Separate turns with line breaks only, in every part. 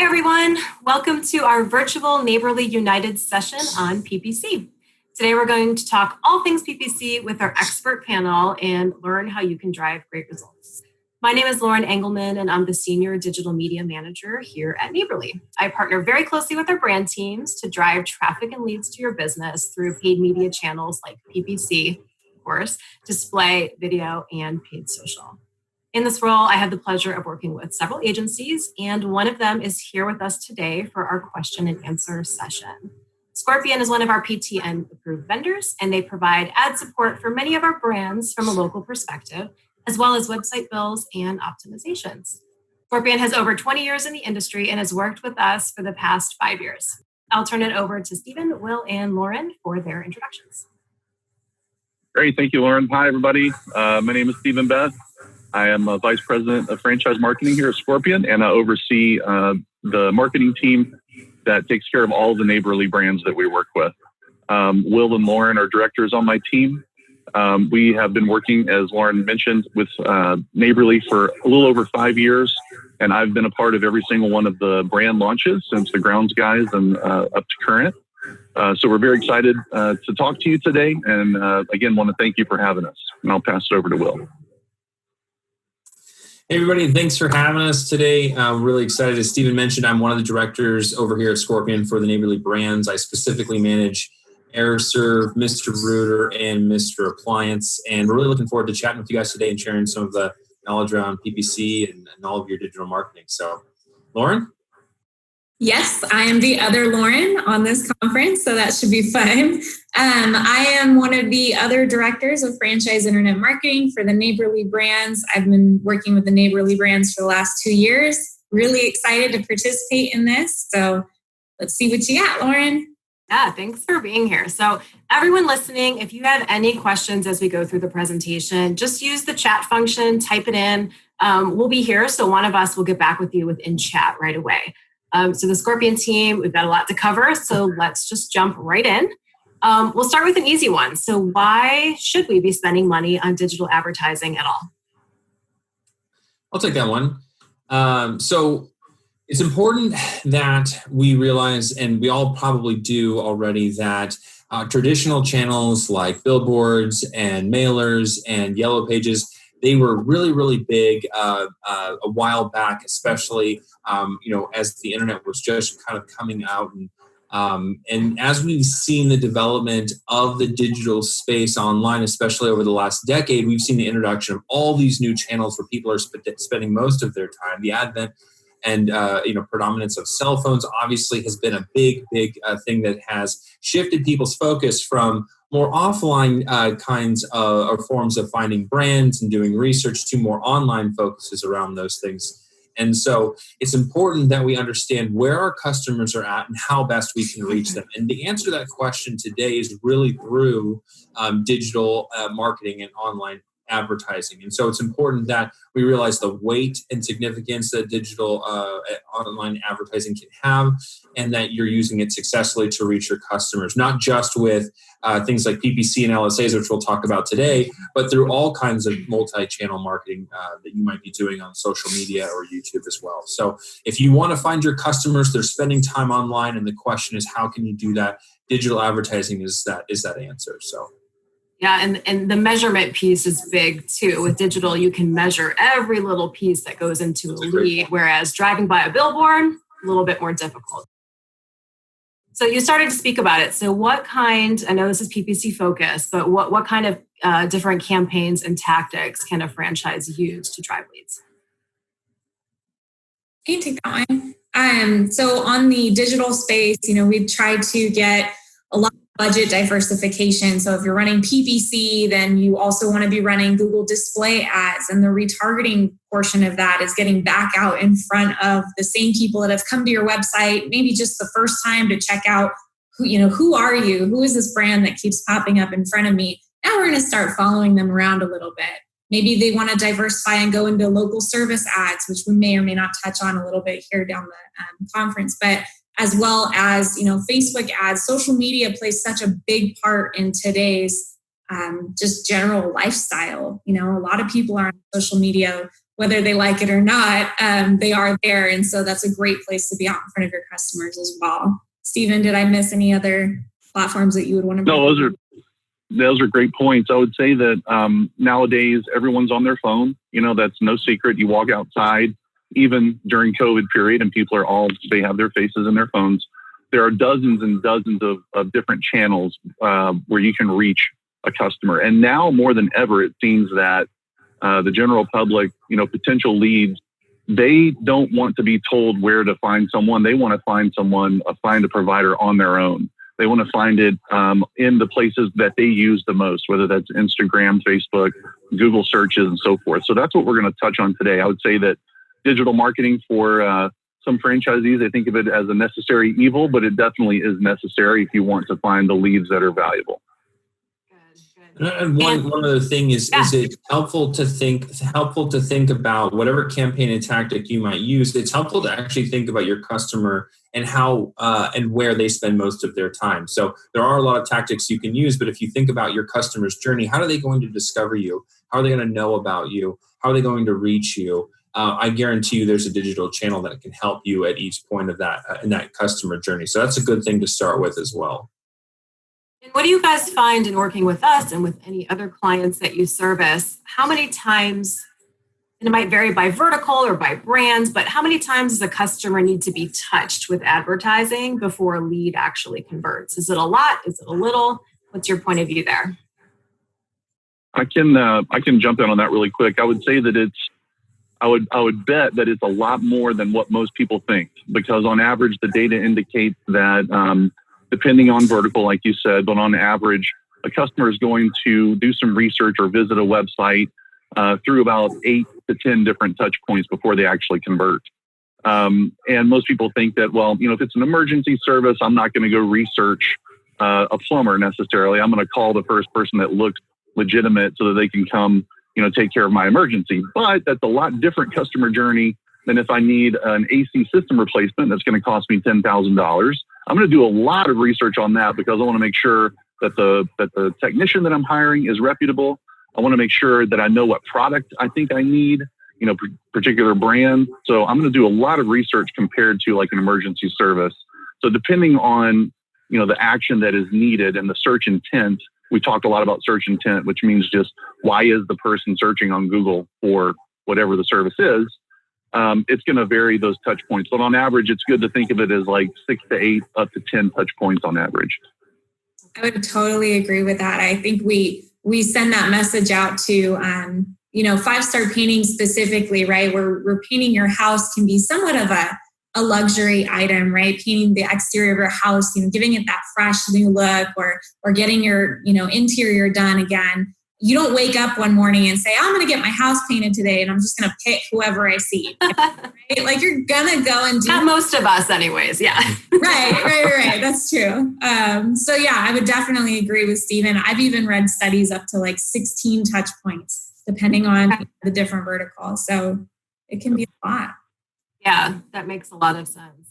Hi, everyone. Welcome to our virtual Neighborly United session on PPC. Today, we're going to talk all things PPC with our expert panel and learn how you can drive great results. My name is Lauren Engelman, and I'm the Senior Digital Media Manager here at Neighborly. I partner very closely with our brand teams to drive traffic and leads to your business through paid media channels like PPC, of course, display, video, and paid social. In this role, I have the pleasure of working with several agencies, and one of them is here with us today for our question and answer session. Scorpion is one of our PTN approved vendors, and they provide ad support for many of our brands from a local perspective, as well as website builds and optimizations. Scorpion has over 20 years in the industry and has worked with us for the past 5 years. I'll turn it over to Stephen, Will, and Lauren for their introductions.
Great, thank you, Lauren. Hi, everybody. My name is Stephen Beth. I am a Vice President of Franchise Marketing here at Scorpion, and I oversee the marketing team that takes care of all the Neighborly brands that we work with. Will and Lauren are directors on my team. We have been working, as Lauren mentioned, with Neighborly for a little over 5 years, and I've been a part of every single one of the brand launches since the grounds guys and up to current. So we're very excited to talk to you today, and again, want to thank you for having us. And I'll pass it over to Will.
Hey everybody, thanks for having us today. I'm really excited. As Stephen mentioned, I'm one of the directors over here at Scorpion for the Neighborly brands. I specifically manage AirServe, Mr. Rooter, and Mr. Appliance. And we're really looking forward to chatting with you guys today and sharing some of the knowledge around PPC and all of your digital marketing. So, Lauren?
Yes, I am the other Lauren on this conference, so that should be fun. I am one of the other directors of franchise internet marketing for the Neighborly brands. I've been working with the Neighborly brands for the last 2 years. Really excited to participate in this. So let's see what you got, Lauren.
Yeah, thanks for being here. So everyone listening, if you have any questions as we go through the presentation, just use the chat function, type it in. We'll be here, so one of us will get back with you within chat right away. So the Scorpion team, we've got a lot to cover, so let's just jump right in. We'll start with an easy one. So why should we be spending money on digital advertising at all?
I'll take that one. So it's important that we realize, and we all probably do already, that traditional channels like billboards and mailers and yellow pages, they were really, really big a while back, especially as the internet was just kind of coming out. And as we've seen the development of the digital space online, especially over the last decade, we've seen the introduction of all these new channels where people are spending most of their time. The advent and predominance of cell phones obviously has been a big thing that has shifted people's focus from more offline kinds or forms of finding brands and doing research to more online focuses around those things. And so it's important that we understand where our customers are at and how best we can reach them. And the answer to that question today is really through digital marketing and online advertising. And so it's important that we realize the weight and significance that digital online advertising can have, and that you're using it successfully to reach your customers, not just with things like PPC and LSAs, which we'll talk about today, but through all kinds of multi-channel marketing that you might be doing on social media or YouTube as well. So if you want to find your customers, they're spending time online, and the question is, how can you do that? Digital advertising is that answer. So.
Yeah, and the measurement piece is big too. With digital, you can measure every little piece that goes into a lead, whereas driving by a billboard, a little bit more difficult. So you started to speak about it. So what kind, I know this is PPC focused, but what kind of different campaigns and tactics can a franchise use to drive leads?
I can take that one. So on the digital space, we've tried to get a lot of budget diversification. So if you're running PPC, then you also want to be running Google display ads, and the retargeting portion of that is getting back out in front of the same people that have come to your website, maybe just the first time to check out who are you? Who is this brand that keeps popping up in front of me? Now we're going to start following them around a little bit. Maybe they want to diversify and go into local service ads, which we may or may not touch on a little bit here down the conference, but as well as, Facebook ads. Social media plays such a big part in today's just general lifestyle. A lot of people are on social media whether they like it or not, they are there. And so that's a great place to be out in front of your customers as well. Stephen, did I miss any other platforms that you would want to?
No, those are great points. I would say that nowadays everyone's on their phone. That's no secret. You walk outside, even during COVID period, and people they have their faces in their phones. There are dozens and dozens of different channels where you can reach a customer. And now more than ever, it seems that the general public, potential leads, they don't want to be told where to find someone. They want to find a provider on their own. They want to find it in the places that they use the most, whether that's Instagram, Facebook, Google searches, and so forth. So that's what we're going to touch on today. I would say that digital marketing for some franchisees, I think of it as a necessary evil, but it definitely is necessary if you want to find the leads that are valuable.
And one other thing is it's helpful to think about whatever campaign and tactic you might use. It's helpful to actually think about your customer and how and where they spend most of their time. So there are a lot of tactics you can use, but if you think about your customer's journey, how are they going to discover you? How are they going to know about you? How are they going to reach you? I guarantee you there's a digital channel that can help you at each point of that in that customer journey. So that's a good thing to start with as well.
And what do you guys find in working with us and with any other clients that you service? How many times, and it might vary by vertical or by brands, but how many times does a customer need to be touched with advertising before a lead actually converts? Is it a lot? Is it a little? What's your point of view there?
I can jump in on that really quick. I would say that I would bet that it's a lot more than what most people think, because on average, the data indicates that depending on vertical, like you said, but on average, a customer is going to do some research or visit a website through about 8 to 10 different touch points before they actually convert. And most people think that, well, if it's an emergency service, I'm not going to go research a plumber necessarily. I'm going to call the first person that looks legitimate so that they can come, take care of my emergency. But that's a lot different customer journey than if I need an AC system replacement that's going to cost me $10,000. I'm going to do a lot of research on that because I want to make sure that the technician that I'm hiring is reputable. I want to make sure that I know what product I think I need, particular brand. So I'm going to do a lot of research compared to like an emergency service. So depending on, the action that is needed and the search intent, we talk a lot about search intent, which means just why is the person searching on Google for whatever the service is. It's going to vary those touch points, but on average, it's good to think of it as like 6 to 8 up to 10 touch points on average.
I would totally agree with that. I think we send that message out to, 5-star painting specifically, right? Where painting your house can be somewhat of a luxury item, right? Painting the exterior of your house, giving it that fresh new look or getting your, interior done again. You don't wake up one morning and say, I'm going to get my house painted today and I'm just going to pick whoever I see. Right? Like you're going to go and do.
Not most of us anyways. Yeah.
Right. That's true. So yeah, I would definitely agree with Stephen. I've even read studies up to like 16 touch points, depending on the different verticals. So it can be a lot.
Yeah, that makes a lot of sense.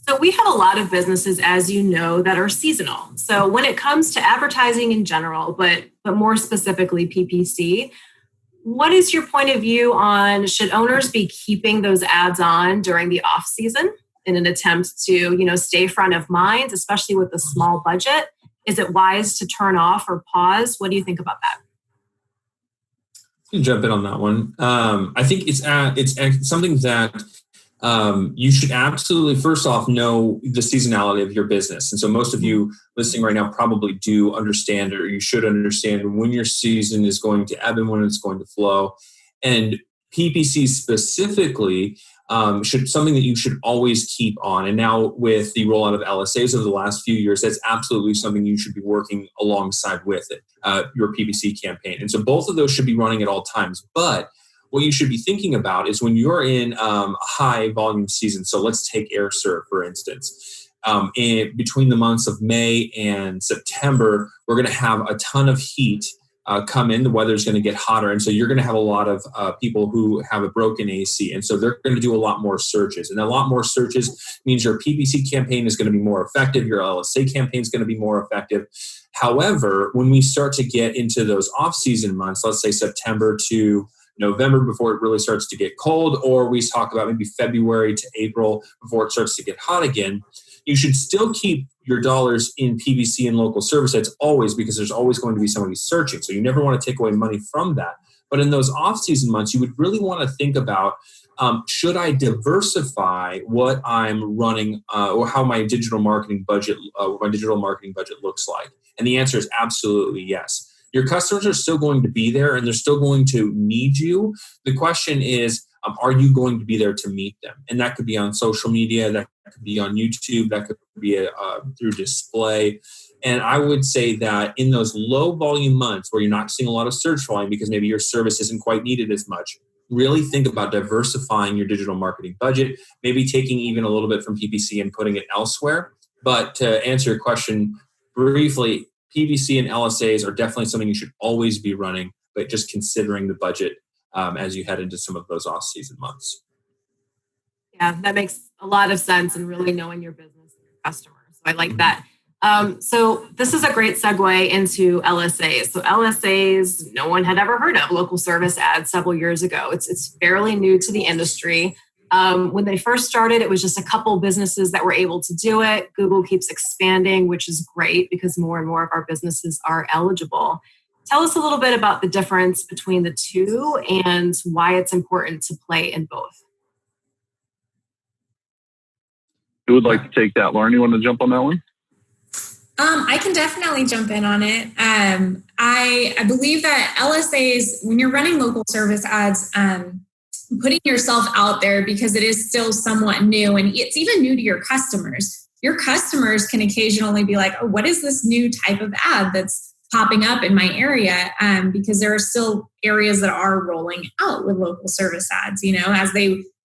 So we have a lot of businesses, as you know, that are seasonal. So when it comes to advertising in general, but more specifically PPC, what is your point of view on should owners be keeping those ads on during the off season in an attempt to, stay front of mind, especially with a small budget? Is it wise to turn off or pause? What do you think about that?
You can jump in on that one. I think it's something that you should absolutely, first off, know the seasonality of your business. And so most of you listening right now probably do understand, or you should understand when your season is going to ebb and when it's going to flow. And PPC specifically should something that you should always keep on. And now with the rollout of LSAs over the last few years, that's absolutely something you should be working alongside with it, your PPC campaign. And so both of those should be running at all times. But what you should be thinking about is when you're in a high volume season. So let's take AirServe, for instance. Between the months of May and September, we're going to have a ton of heat come in. The weather's going to get hotter. And so you're going to have a lot of people who have a broken AC. And so they're going to do a lot more searches. And a lot more searches means your PPC campaign is going to be more effective. Your LSA campaign is going to be more effective. However, when we start to get into those off-season months, let's say September to November before it really starts to get cold, or we talk about maybe February to April before it starts to get hot again. You should still keep your dollars in PPC and local service ads always, because there's always going to be somebody searching. So you never want to take away money from that. But in those off-season months, you would really want to think about, should I diversify what I'm running or how my digital marketing budget, looks like? And the answer is absolutely yes. Your customers are still going to be there and they're still going to need you. The question is, are you going to be there to meet them? And that could be on social media, that could be on YouTube, that could be through display. And I would say that in those low volume months where you're not seeing a lot of search volume because maybe your service isn't quite needed as much, really think about diversifying your digital marketing budget, maybe taking even a little bit from PPC and putting it elsewhere. But to answer your question briefly, PPC and LSAs are definitely something you should always be running, but just considering the budget as you head into some of those off-season months.
Yeah, that makes a lot of sense, and really knowing your business and your customers. So I like that. So this is a great segue into LSAs. So LSAs, no one had ever heard of local service ads several years ago. It's fairly new to the industry. When they first started, it was just a couple businesses that were able to do it. Google keeps expanding, which is great because more and more of our businesses are eligible. Tell us a little bit about the difference between the two and why it's important to play in both.
Who would like to take that? Lauren, you want to jump on that one?
I can definitely jump in on it. I believe that LSAs, when you're running local service ads, putting yourself out there because it is still somewhat new and it's even new to your customers. Your customers can occasionally be like, oh, what is this new type of ad that's popping up in my area? Because there are still areas that are rolling out with local service ads,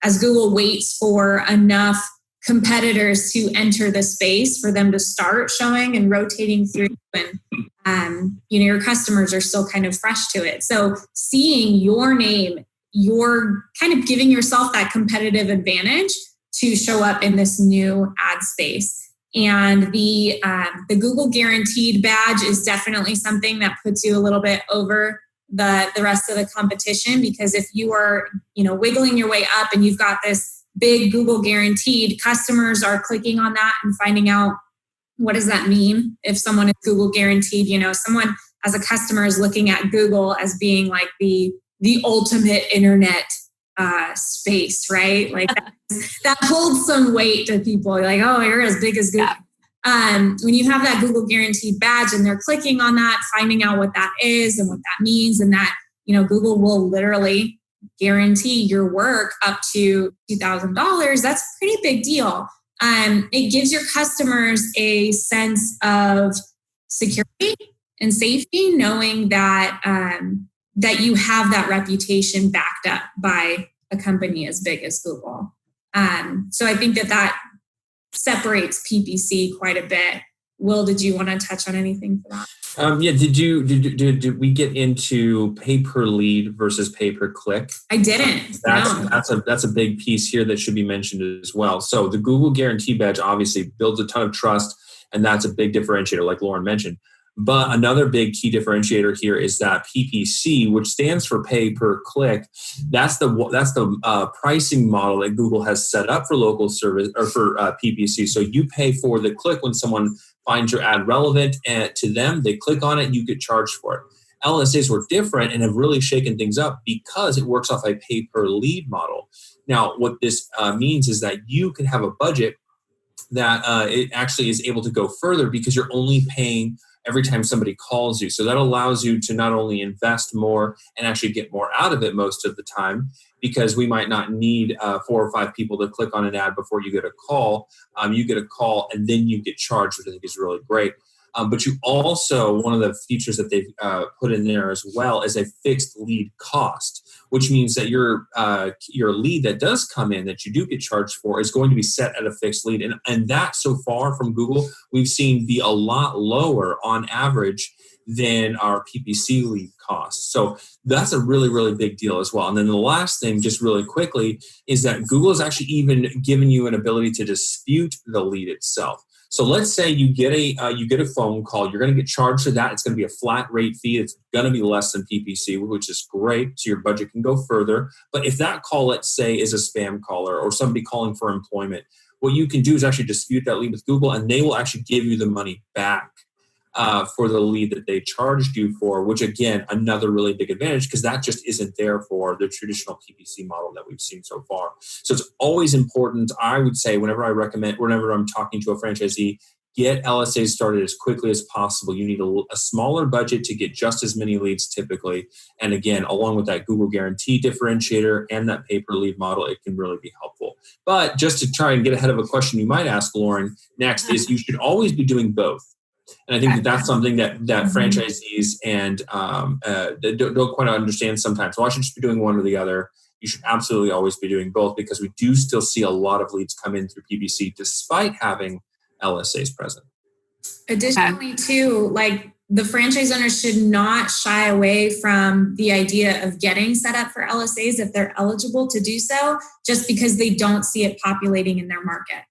as Google waits for enough competitors to enter the space for them to start showing and rotating through, and your customers are still kind of fresh to it. So seeing your name, you're kind of giving yourself that competitive advantage to show up in this new ad space. And the Google Guaranteed badge is definitely something that puts you a little bit over the rest of the competition, because if you are wiggling your way up and you've got this big Google Guaranteed, customers are clicking on that and finding out, what does that mean? If someone is Google Guaranteed, someone as a customer is looking at Google as being like the ultimate internet space, right? Like that holds some weight to people. Like, oh, you're as big as Google. When you have that Google Guaranteed badge and they're clicking on that, finding out what that is and what that means, and that, Google will literally guarantee your work up to $2,000, that's a pretty big deal. It gives your customers a sense of security and safety, knowing that that you have that reputation backed up by a company as big as Google. So I think that separates PPC quite a bit. Will, did you want to touch on anything for that?
Did we get into pay per lead versus pay per click?
I didn't.
That's a big piece here that should be mentioned as well. So the Google Guarantee badge obviously builds a ton of trust, and that's a big differentiator, like Lauren mentioned. But another big key differentiator here is that PPC, which stands for pay per click, that's the pricing model that Google has set up for local service or for PPC. So you pay for the click when someone finds your ad relevant and to them, they click on it, you get charged for it. LSAs were different and have really shaken things up because it works off a pay per lead model. Now, what this means is that you can have a budget that it actually is able to go further because you're only paying every time somebody calls you. So that allows you to not only invest more and actually get more out of it most of the time, because we might not need 4 or 5 people to click on an ad before you get a call. You get a call and then you get charged, which I think is really great. But you also, one of the features that they've put in there as well is a fixed lead cost, which means that your lead that does come in that you do get charged for is going to be set at a fixed lead. And that so far from Google, we've seen be a lot lower on average than our PPC lead costs. So that's a really, really big deal as well. And then the last thing, just really quickly, is that Google has actually even given you an ability to dispute the lead itself. So let's say you get a phone call. You're going to get charged for that. It's going to be a flat rate fee. It's going to be less than PPC, which is great. So your budget can go further. But if that call, let's say, is a spam caller or somebody calling for employment, what you can do is actually dispute that lead with Google, and they will actually give you the money back for the lead that they charged you for, which again, another really big advantage because that just isn't there for the traditional PPC model that we've seen so far. So it's always important, I would say, whenever I'm talking to a franchisee, get LSAs started as quickly as possible. You need a smaller budget to get just as many leads typically. And again, along with that Google guarantee differentiator and that pay-per-lead model, it can really be helpful. But just to try and get ahead of a question you might ask, Lauren, next is you should always be doing both. And I think that's something that franchisees and don't quite understand sometimes. Well, I should just be doing one or the other. You should absolutely always be doing both because we do still see a lot of leads come in through PPC despite having LSAs present.
Additionally, too, like the franchise owners should not shy away from the idea of getting set up for LSAs if they're eligible to do so, just because they don't see it populating in their market.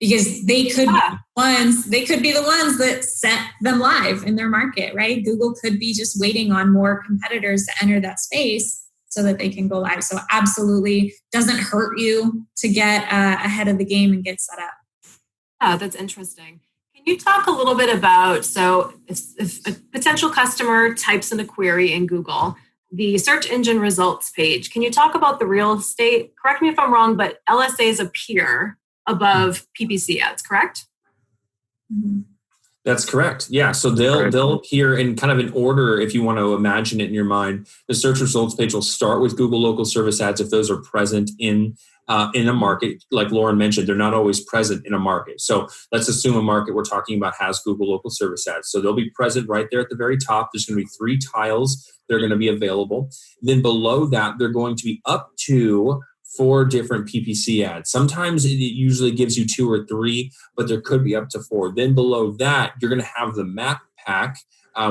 Because they could be the ones that set them live in their market, right? Google could be just waiting on more competitors to enter that space so that they can go live. So absolutely doesn't hurt you to get ahead of the game and get set up.
Oh, that's interesting. Can you talk a little bit about, so if a potential customer types in a query in Google, the search engine results page, can you talk about the real estate? Correct me if I'm wrong, but LSAs appear above PPC ads, correct?
That's correct. Yeah. So they'll appear in kind of an order if you want to imagine it in your mind. The search results page will start with Google local service ads if those are present in a market. Like Lauren mentioned, they're not always present in a market. So let's assume a market we're talking about has Google local service ads. So they'll be present right there at the very top. There's going to be 3 tiles that are going to be available. Then below that, they're going to be up to 4 different PPC ads. Sometimes it usually gives you 2 or 3, but there could be up to 4. Then below that, you're going to have the map pack,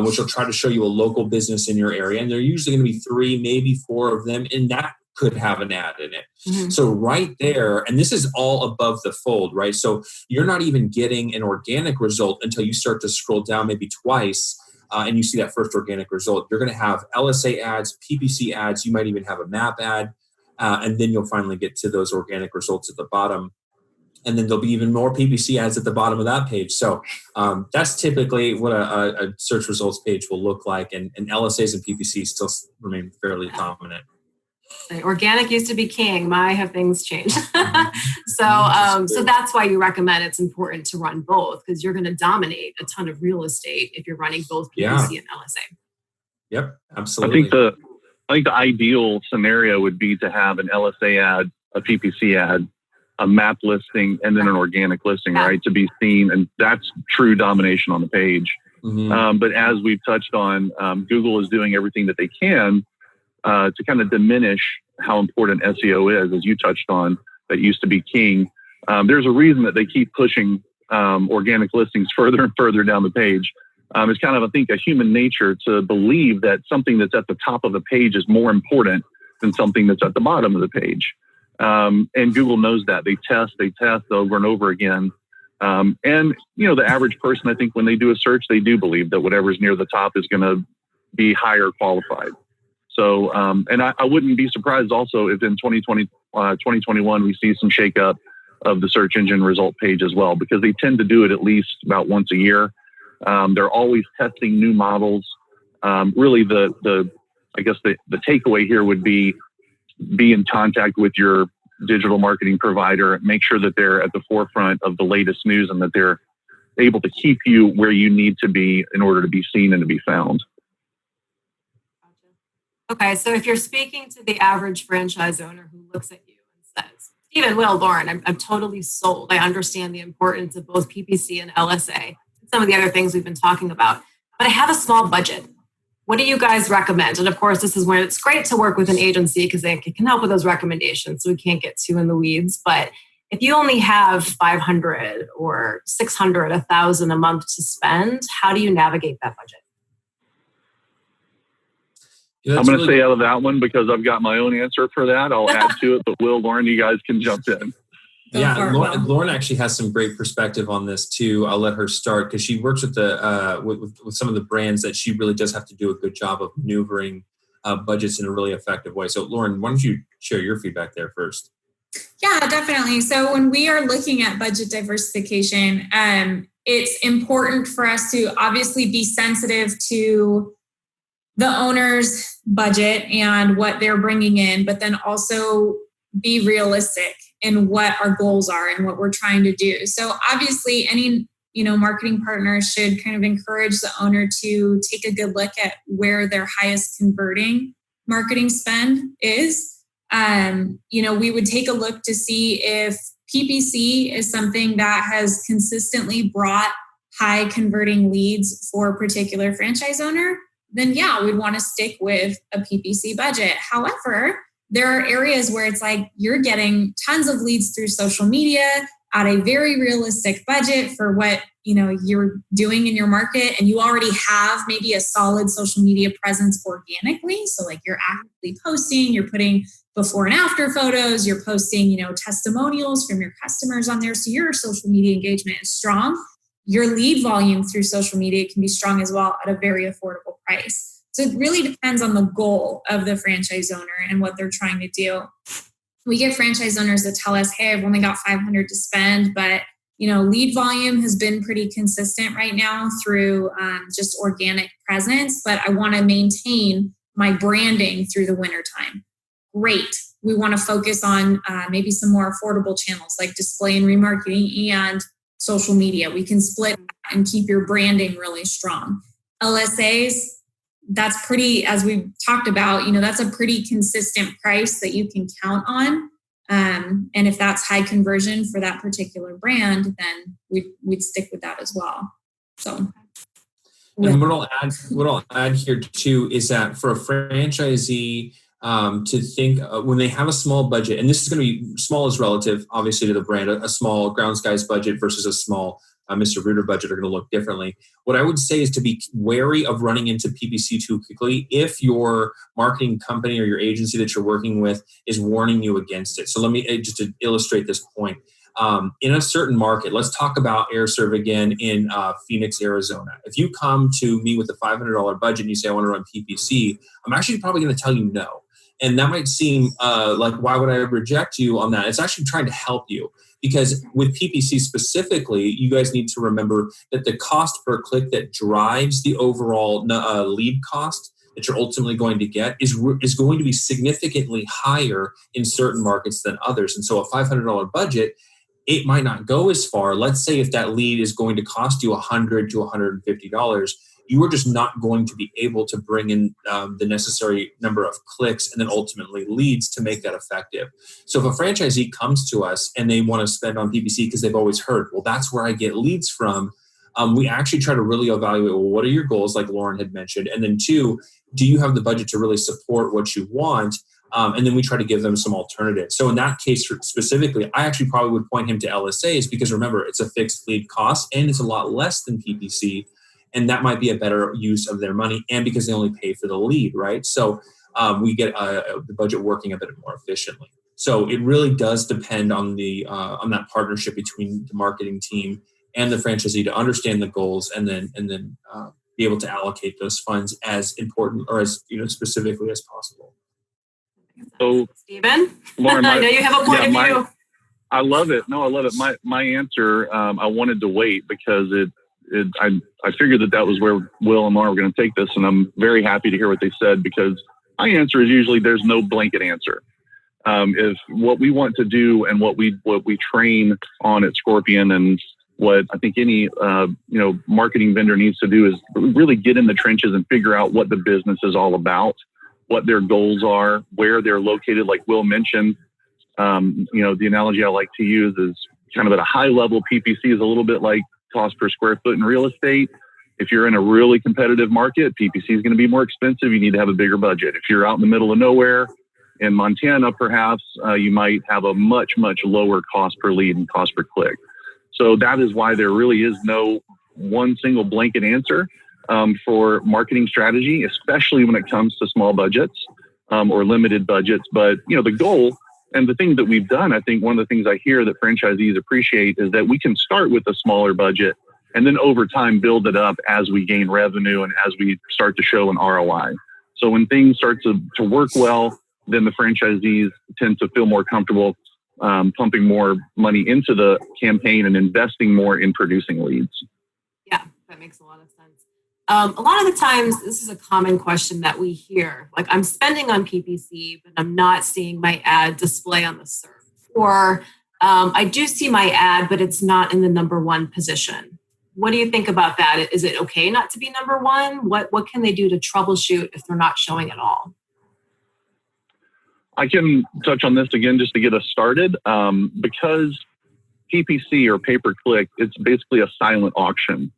which will try to show you a local business in your area. And they're usually going to be 3, maybe 4 of them, and that could have an ad in it. Mm-hmm. So right there, and this is all above the fold, right? So you're not even getting an organic result until you start to scroll down maybe twice and you see that first organic result. You're going to have LSA ads, PPC ads, you might even have a map ad. And then you'll finally get to those organic results at the bottom. And then there'll be even more PPC ads at the bottom of that page. So that's typically what a search results page will look like. And LSAs and PPC still remain fairly dominant.
Organic used to be king. My, have things changed. So that's why you recommend it's important to run both, because you're going to dominate a ton of real estate if you're running both PPC and LSA.
Yep, absolutely.
I think the ideal scenario would be to have an LSA ad, a PPC ad, a map listing, and then an organic listing, right, to be seen. And that's true domination on the page. Mm-hmm. But as we've touched on, Google is doing everything that they can to kind of diminish how important SEO is, as you touched on, that used to be king. There's a reason that they keep pushing organic listings further and further down the page. It's kind of, I think, a human nature to believe that something that's at the top of the page is more important than something that's at the bottom of the page. And Google knows that. They test over and over again. And, the average person, I think when they do a search, they do believe that whatever's near the top is going to be higher qualified. So, and I wouldn't be surprised also if in 2021, we see some shakeup of the search engine result page as well, because they tend to do it at least about once a year. They're always testing new models. Really, I guess the takeaway here would be in contact with your digital marketing provider. Make sure that they're at the forefront of the latest news and that they're able to keep you where you need to be in order to be seen and to be found.
Okay, so if you're speaking to the average franchise owner who looks at you and says, Stephen, Will, Lauren, I'm totally sold. I understand the importance of both PPC and LSA. Some of the other things we've been talking about, but I have a small budget. What do you guys recommend? And of course, this is where it's great to work with an agency because they can help with those recommendations. So we can't get too in the weeds. But if you only have 500 or 600, 1,000 a month to spend, how do you navigate that budget?
Yeah, I'm going to stay out of that one because I've got my own answer for that. I'll add to it, but Will, Lauren, you guys can jump in.
Yeah,
for it,
Lauren,
Will.
Lauren actually has some great perspective on this too. I'll let her start because she works with with some of the brands that she really does have to do a good job of maneuvering budgets in a really effective way. So Lauren, why don't you share your feedback there first?
Yeah, definitely. So when we are looking at budget diversification, it's important for us to obviously be sensitive to the owner's budget and what they're bringing in, but then also be realistic in what our goals are and what we're trying to do. So obviously any, marketing partner should kind of encourage the owner to take a good look at where their highest converting marketing spend is. We would take a look to see if PPC is something that has consistently brought high converting leads for a particular franchise owner, then yeah, we'd want to stick with a PPC budget. However, there are areas where it's like you're getting tons of leads through social media at a very realistic budget for what you're doing in your market, and you already have maybe a solid social media presence organically. So like you're actively posting, you're putting before and after photos, you're posting, testimonials from your customers on there. So your social media engagement is strong. Your lead volume through social media can be strong as well at a very affordable price. So it really depends on the goal of the franchise owner and what they're trying to do. We get franchise owners that tell us, hey, I've only got $500 to spend, but lead volume has been pretty consistent right now through just organic presence, but I want to maintain my branding through the wintertime. Great. We want to focus on maybe some more affordable channels like display and remarketing and social media. We can split and keep your branding really strong. LSAs, that's pretty, as we've talked about, that's a pretty consistent price that you can count on. And if that's high conversion for that particular brand, then we'd stick with that as well. So.
And what I'll add here too is that for a franchisee to think when they have a small budget, and this is going to be small is relative, obviously, to the brand. A small Ground Skies budget versus a small Mr. Rooter budget are going to look differently. What I would say is to be wary of running into PPC too quickly if your marketing company or your agency that you're working with is warning you against it. So let me just to illustrate this point. In a certain market, let's talk about AirServe again in Phoenix, Arizona. If you come to me with a $500 budget and you say, I want to run PPC, I'm actually probably going to tell you no. And that might seem like, why would I reject you on that? It's actually trying to help you. Because with PPC specifically, you guys need to remember that the cost per click that drives the overall lead cost that you're ultimately going to get is going to be significantly higher in certain markets than others. And so a $500 budget, it might not go as far. Let's say if that lead is going to cost you $100 to $150, you are just not going to be able to bring in the necessary number of clicks and then ultimately leads to make that effective. So if a franchisee comes to us and they want to spend on PPC because they've always heard, well, that's where I get leads from, we actually try to really evaluate, well, what are your goals, like Lauren had mentioned? And then two, do you have the budget to really support what you want? And then we try to give them some alternatives. So in that case specifically, I actually probably would point him to LSAs because remember, it's a fixed lead cost and it's a lot less than PPC. And that might be a better use of their money, and because they only pay for the lead, right? So we get the budget working a bit more efficiently. So it really does depend on on that partnership between the marketing team and the franchisee to understand the goals, and then be able to allocate those funds as important or as specifically as possible.
So,
Stephen,
Lauren,
I know you have a point of view.
I love it. No, I love it. My answer, I wanted to wait because I figured that was where Will and Lauren were going to take this, and I'm very happy to hear what they said because my answer is usually there's no blanket answer. If what we want to do and what we train on at Scorpion and what I think any marketing vendor needs to do is really get in the trenches and figure out what the business is all about, what their goals are, where they're located. Like Will mentioned, the analogy I like to use is kind of at a high level, PPC is a little bit like cost per square foot in real estate. If you're in a really competitive market, PPC is going to be more expensive. You need to have a bigger budget. If you're out in the middle of nowhere in Montana, perhaps you might have a much, much lower cost per lead and cost per click. So that is why there really is no one single blanket answer for marketing strategy, especially when it comes to small budgets or limited budgets. But, the goal And the thing that we've done, I think one of the things I hear that franchisees appreciate is that we can start with a smaller budget and then over time build it up as we gain revenue and as we start to show an ROI. So when things start to work well, then the franchisees tend to feel more comfortable pumping more money into the campaign and investing more in producing leads.
Yeah, that makes a lot of sense. A lot of the times, this is a common question that we hear. Like, I'm spending on PPC, but I'm not seeing my ad display on the search. Or I do see my ad, but it's not in the number one position. What do you think about that? Is it okay not to be number one? What can they do to troubleshoot if they're not showing at all?
I can touch on this again just to get us started. Because PPC or pay-per-click, it's basically a silent auction.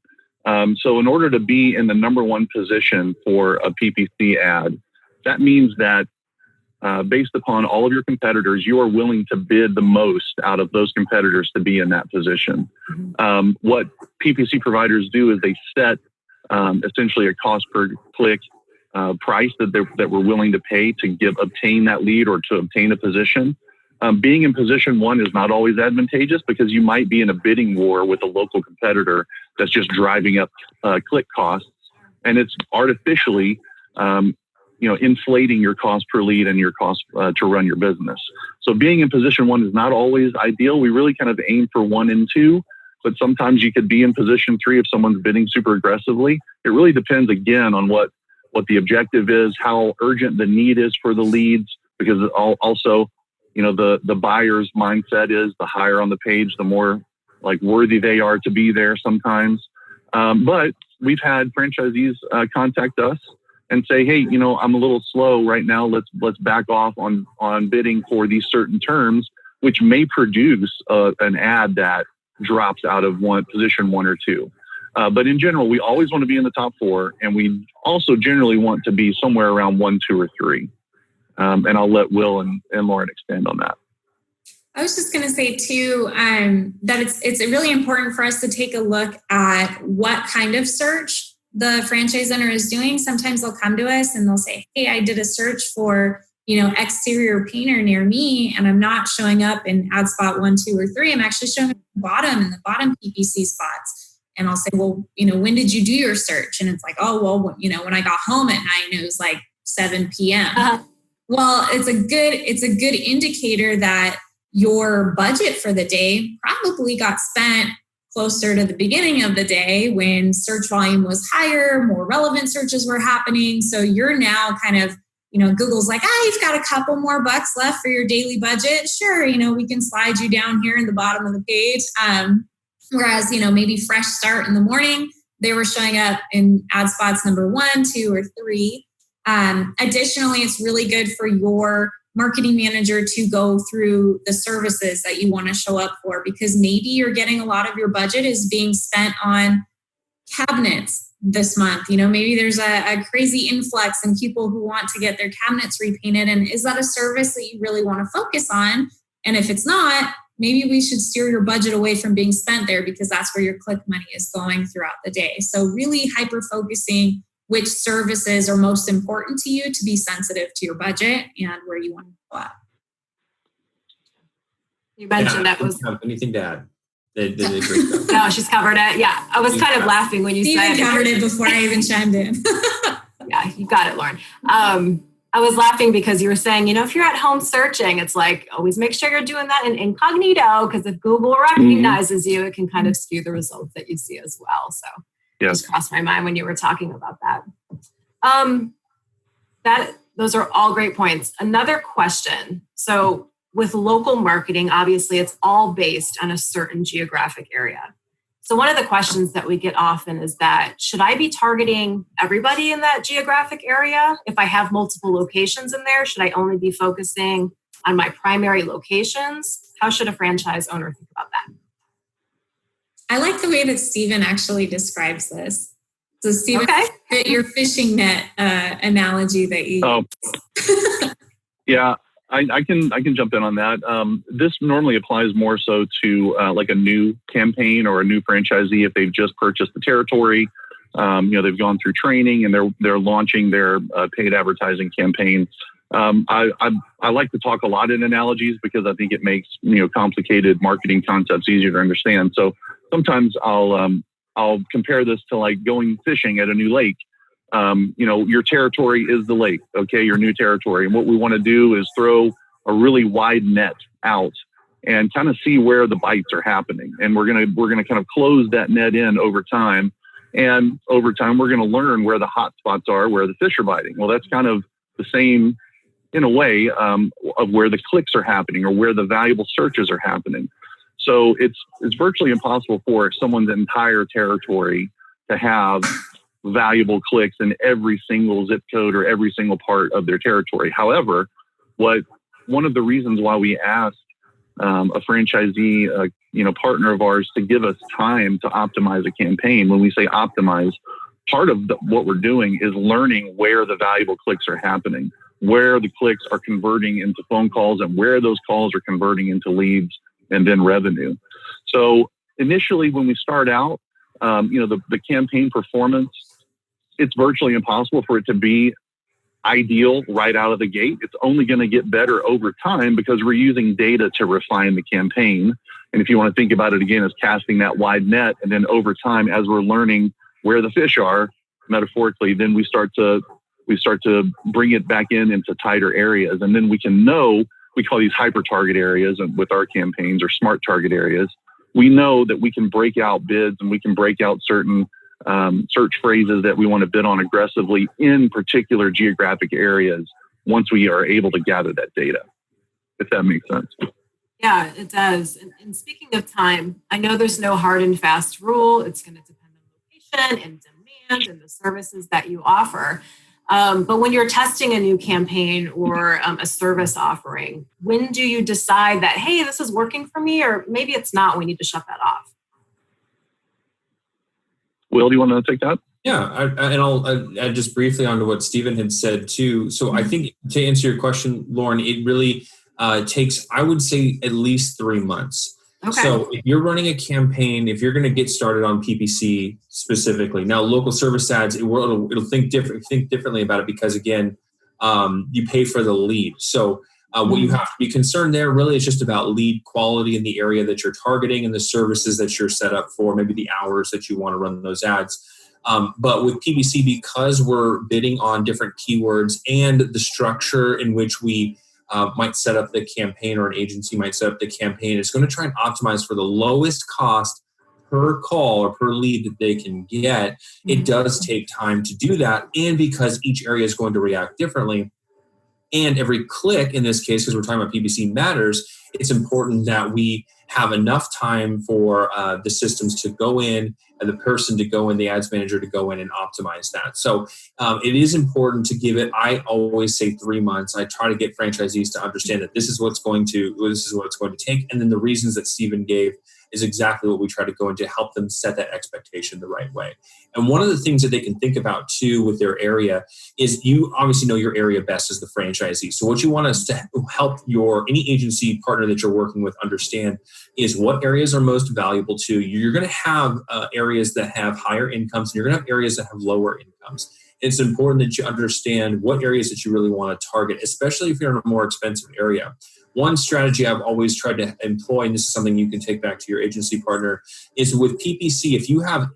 So in order to be in the number one position for a PPC ad, that means that based upon all of your competitors, you are willing to bid the most out of those competitors to be in that position. What PPC providers do is they set essentially a cost per click price that we're willing to pay to obtain that lead or to obtain a position. Being in position one is not always advantageous because you might be in a bidding war with a local competitor that's just driving up click costs, and it's artificially inflating your cost per lead and your cost to run your business. So being in position one is not always ideal. We really kind of aim for 1 and 2, but sometimes you could be in position 3 if someone's bidding super aggressively. It really depends again on what the objective is, how urgent the need is for the leads, because also, the buyer's mindset is the higher on the page, the more like worthy they are to be there sometimes. But we've had franchisees contact us and say, hey, I'm a little slow right now. Let's back off on bidding for these certain terms, which may produce an ad that drops out of position 1 or 2. But in general, we always want to be in the top 4, and we also generally want to be somewhere around 1, 2, or 3. And I'll let Will and Lauren expand on that.
I was just going to say too that it's really important for us to take a look at what kind of search the franchise owner is doing. Sometimes they'll come to us and they'll say, hey, I did a search for exterior painter near me, and I'm not showing up in ad spot 1, 2, or 3. I'm actually showing up in the bottom PPC spots. And I'll say, well, when did you do your search? And it's like, oh, well, when I got home at night, and it was like 7 p.m. Well, it's a good indicator that your budget for the day probably got spent closer to the beginning of the day when search volume was higher, more relevant searches were happening. So you're now kind of, Google's like, you've got a couple more bucks left for your daily budget. Sure, we can slide you down here in the bottom of the page. Whereas, maybe fresh start in the morning, they were showing up in ad spots number 1, 2, or 3. Additionally, it's really good for your marketing manager to go through the services that you want to show up for, because maybe you're getting a lot of your budget is being spent on cabinets this month. Maybe there's a crazy influx in people who want to get their cabinets repainted. And is that a service that you really want to focus on? And if it's not, maybe we should steer your budget away from being spent there, because that's where your click money is going throughout the day. So really hyper-focusing which services are most important to you to be sensitive to your budget and where you want to go at.
You mentioned that was...
Anything to add? They did a great job.
No, she's covered it. Yeah, I was kind of laughing when you said it.
You covered it before I even chimed in.
Yeah, you got it, Lauren. I was laughing because you were saying, if you're at home searching, it's like, always make sure you're doing that in incognito, because if Google recognizes you, it can kind of skew the results that you see as well. So just crossed my mind when you were talking about that. Those are all great points. Another question. So with local marketing, obviously it's all based on a certain geographic area. So one of the questions that we get often is that, should I be targeting everybody in that geographic area? If I have multiple locations in there, should I only be focusing on my primary locations? How should a franchise owner think about that?
I like the way that Stephen actually describes this. So Stephen,
okay.
Your fishing net analogy that you use.
Yeah, I can jump in on that. This normally applies more so to like a new campaign or a new franchisee if they've just purchased the territory. They've gone through training and they're launching their paid advertising campaign. I like to talk a lot in analogies because I think it makes complicated marketing concepts easier to understand. So sometimes I'll compare this to like going fishing at a new lake. Your territory is the lake, okay, your new territory. And what we want to do is throw a really wide net out and kind of see where the bites are happening. And we're gonna kind of close that net in over time. And over time, we're gonna learn where the hot spots are, where the fish are biting. Well, that's kind of the same in a way of where the clicks are happening or where the valuable searches are happening. So it's virtually impossible for someone's entire territory to have valuable clicks in every single zip code or every single part of their territory. However, one of the reasons why we asked a franchisee, partner of ours, to give us time to optimize a campaign. When we say optimize, part of what we're doing is learning where the valuable clicks are happening, where the clicks are converting into phone calls, and where those calls are converting into leads and then revenue. So initially, when we start out, the campaign performance, it's virtually impossible for it to be ideal right out of the gate. It's only going to get better over time because we're using data to refine the campaign. And if you want to think about it again as casting that wide net, and then over time, as we're learning where the fish are, metaphorically, then we start to bring it back into tighter areas. And then we call these hyper target areas with our campaigns, or smart target areas. We know that we can break out bids and we can break out certain search phrases that we want to bid on aggressively in particular geographic areas once we are able to gather that data, if that makes sense.
Yeah, it does. And speaking of time, I know there's no hard and fast rule. It's going to depend on location and demand and the services that you offer. But when you're testing a new campaign or a service offering, when do you decide that, hey, this is working for me, or maybe it's not, we need to shut that off?
Will, do you want to take that?
Yeah, I'll add just briefly onto what Stephen had said too. So I think to answer your question, Lauren, it really takes, I would say, at least 3 months.
Okay.
So if you're running a campaign, if you're going to get started on PPC specifically, now local service ads, it'll think differently about it because again, you pay for the lead. So what you have to be concerned there really is just about lead quality in the area that you're targeting and the services that you're set up for, maybe the hours that you want to run those ads. But with PPC, because we're bidding on different keywords and the structure in which we might set up the campaign, or an agency might set up the campaign, it's going to try and optimize for the lowest cost per call or per lead that they can get. It does take time to do that. And because each area is going to react differently, and every click in this case, because we're talking about PPC, matters, it's important that we have enough time for the systems to go in, and the person to go in, the ads manager to go in and optimize that. So it is important to give it, I always say 3 months. I try to get franchisees to understand that this is what it's going to take. And then the reasons that Stephen gave is exactly what we try to go into, help them set that expectation the right way. And one of the things that they can think about too with their area is, you obviously know your area best as the franchisee. So what you want us to help any agency partner that you're working with understand is what areas are most valuable to you. You're going to have areas that have higher incomes, and you're going to have areas that have lower incomes. It's important that you understand what areas that you really want to target, especially if you're in a more expensive area. One strategy I've always tried to employ, and this is something you can take back to your agency partner, is with PPC, if you have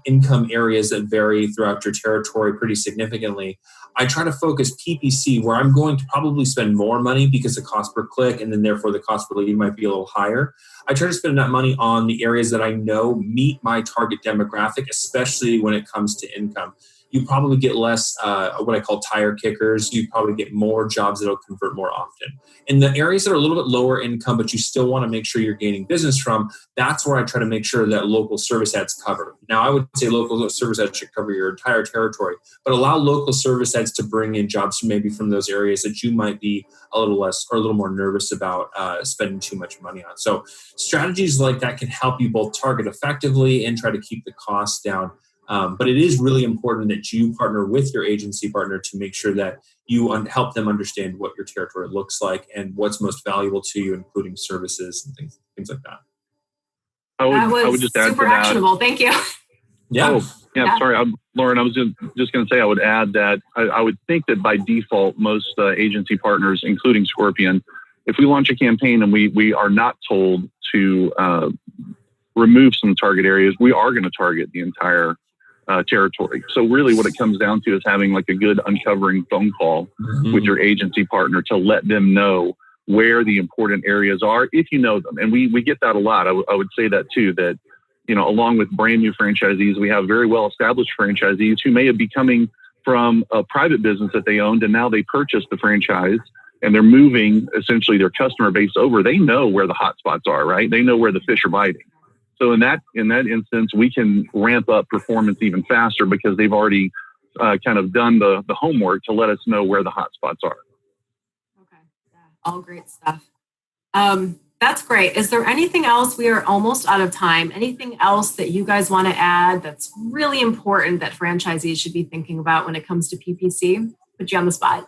income areas that vary throughout your territory pretty significantly, I try to focus PPC where I'm going to probably spend more money because the cost per click and then therefore the cost per lead might be a little higher. I try to spend that money on the areas that I know meet my target demographic, especially when it comes to income. You probably get less what I call tire kickers. You probably get more jobs that'll convert more often. In the areas that are a little bit lower income, but you still want to make sure you're gaining business from, that's where I try to make sure that local service ads cover. Now, I would say local service ads should cover your entire territory, but allow local service ads to bring in jobs maybe from those areas that you might be a little less or a little more nervous about spending too much money on. So strategies like that can help you both target effectively and try to keep the costs down. But it is really important that you partner with your agency partner to make sure that you help them understand what your territory looks like and what's most valuable to you, including services and things like that.
I would just add
super
to that.
actionable. Thank you.
Yeah.
Yeah, sorry, Lauren, I was just going to say, I would add that I would think that by default, most agency partners, including Scorpion, if we launch a campaign and we are not told to remove some target areas, we are going to target the entire territory. So really what it comes down to is having like a good uncovering phone call with your agency partner to let them know where the important areas are, if you know them. And we get that a lot. I would say that too, that, you know, along with brand new franchisees, we have very well established franchisees who may be coming from a private business that they owned, and now they purchased the franchise and they're moving essentially their customer base over. They know where the hot spots are, right? They know where the fish are biting. So in that instance, we can ramp up performance even faster because they've already kind of done the homework to let us know where the hot spots are.
Okay, yeah, all great stuff. That's great. Is there anything else? We are almost out of time. Anything else that you guys want to add that's really important that franchisees should be thinking about when it comes to PPC? Put you on the spot.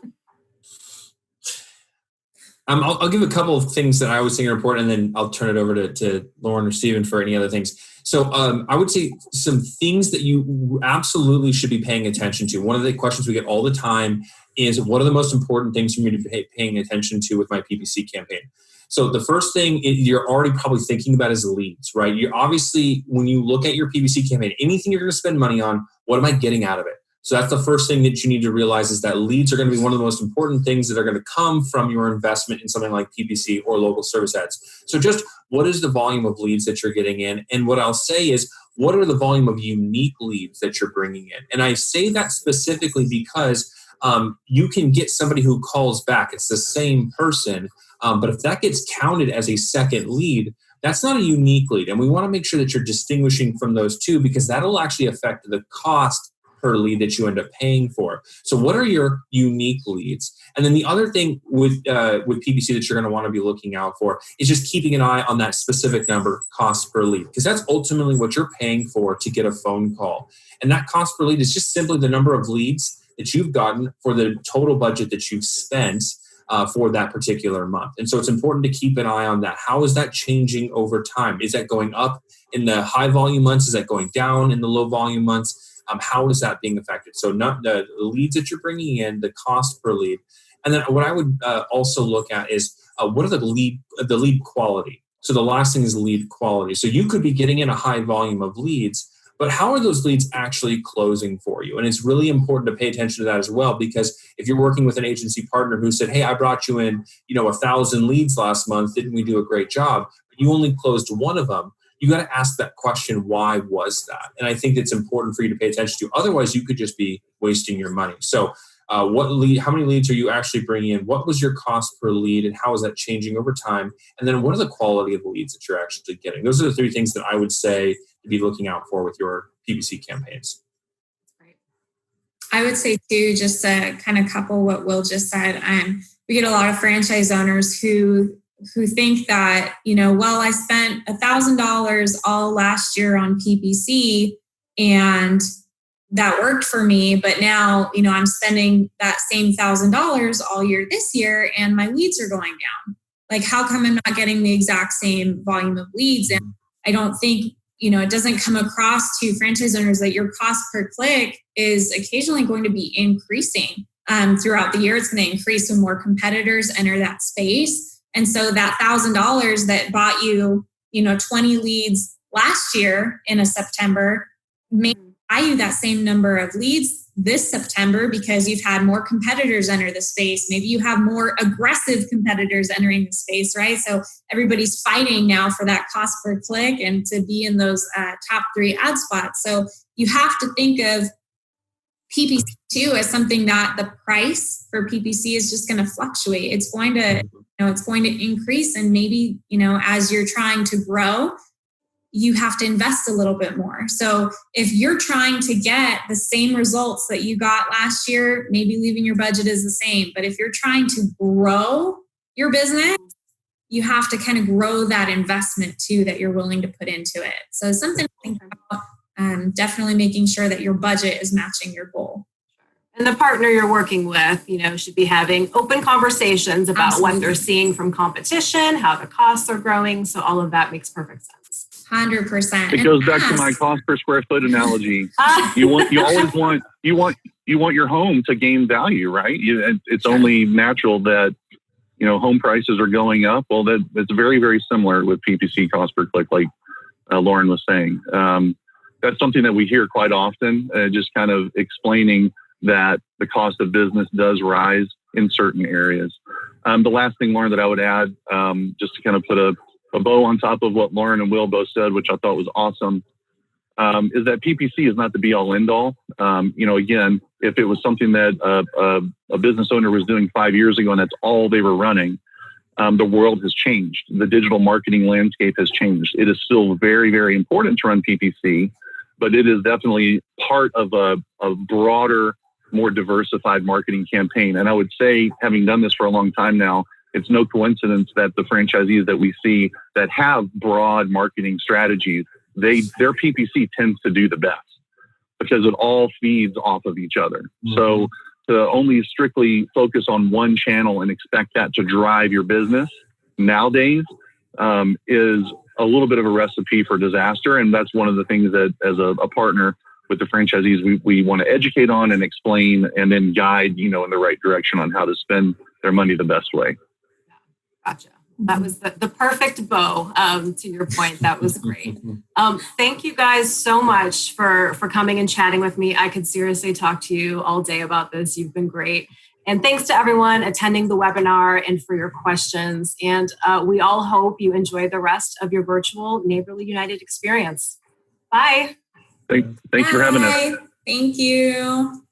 I'll give a couple of things that I always think are important, and then I'll turn it over to Lauren or Steven for any other ththings. So I would say some things that you absolutely should be paying attention to. One of the questions we get all the time is, what are the most important things for me to be paying attention to with my PPC campaign? So the first thing you're already probably thinking about is leads, right? You obviously, when you look at your PPC campaign, anything you're going to spend money on, what am I getting out of it? So that's the first thing that you need to realize, is that leads are going to be one of the most important things that are going to come from your investment in something like PPC or local service ads. So just what is the volume of leads that you're getting in? And what I'll say is, what are the volume of unique leads that you're bringing in? And I say that specifically because you can get somebody who calls back. It's the same person. But if that gets counted as a second lead, that's not a unique lead. And we want to make sure that you're distinguishing from those two, because that'll actually affect the cost per lead that you end up paying for. So what are your unique leads? And then the other thing with PPC that you're going to want to be looking out for is just keeping an eye on that specific number, cost per lead, because that's ultimately what you're paying for to get a phone call. And that cost per lead is just simply the number of leads that you've gotten for the total budget that you've spent for that particular month. And so it's important to keep an eye on that. How is that changing over time? Is that going up in the high volume months? Is that going down in the low volume months? How is that being affected? So not the leads that you're bringing in, the cost per lead. And then what I would also look at is what are the lead quality? So the last thing is lead quality. So you could be getting in a high volume of leads, but how are those leads actually closing for you? And it's really important to pay attention to that as well, because if you're working with an agency partner who said, hey, I brought you in, 1,000 leads last month, didn't we do a great job? But you only closed one of them. You got to ask that question, why was that? And I think it's important for you to pay attention to. Otherwise, you could just be wasting your money. So how many leads are you actually bringing in? What was your cost per lead, and how is that changing over time? And then what are the quality of the leads that you're actually getting? Those are the three things that I would say to be looking out for with your PPC campaigns.
I would say too, just to kind of couple what Will just said, we get a lot of franchise owners who think that, I spent $1,000 all last year on PPC and that worked for me, but now, I'm spending that same $1,000 all year this year and my leads are going down. Like, how come I'm not getting the exact same volume of leads? And I don't think, it doesn't come across to franchise owners that your cost per click is occasionally going to be increasing throughout the year. It's going to increase when more competitors enter that space. And so that $1,000 that bought you, 20 leads last year in a September may buy you that same number of leads this September because you've had more competitors enter the space. Maybe you have more aggressive competitors entering the space, right? So everybody's fighting now for that cost per click and to be in those top 3 ad spots. So you have to think of PPC too as something that the price for PPC is just going to fluctuate. It's going to it's going to increase, and maybe, as you're trying to grow, you have to invest a little bit more. So if you're trying to get the same results that you got last year, maybe leaving your budget is the same. But if you're trying to grow your business, you have to kind of grow that investment too that you're willing to put into it. So something to think about, definitely making sure that your budget is matching your goal.
And the partner you're working with, should be having open conversations about what they're seeing from competition, how the costs are growing. So all of that makes perfect sense.
100%.
It goes back to my cost per square foot analogy. You always want your home to gain value, right? It's only natural that, home prices are going up. Well, it's very, very similar with PPC cost per click, like Lauren was saying. That's something that we hear quite often, just kind of explaining that the cost of business does rise in certain areas. The last thing, Lauren, that I would add, just to kind of put a bow on top of what Lauren and Will both said, which I thought was awesome, is that PPC is not the be all end all. Again, if it was something that a business owner was doing 5 years ago and that's all they were running, the world has changed. The digital marketing landscape has changed. It is still very, very important to run PPC, but it is definitely part of a broader, more diversified marketing campaign. And I would say, having done this for a long time now, it's no coincidence that the franchisees that we see that have broad marketing strategies, their PPC tends to do the best because it all feeds off of each other. Mm-hmm. So to only strictly focus on one channel and expect that to drive your business nowadays is a little bit of a recipe for disaster. And that's one of the things that, as a partner with the franchisees, we want to educate on and explain and then guide, in the right direction on how to spend their money the best way.
Gotcha. That was the perfect bow to your point. That was great. Thank you guys so much for coming and chatting with me. I could seriously talk to you all day about this. You've been great. And thanks to everyone attending the webinar and for your questions. And we all hope you enjoy the rest of your virtual Neighborly United experience. Bye.
Thanks for having us.
Thank you.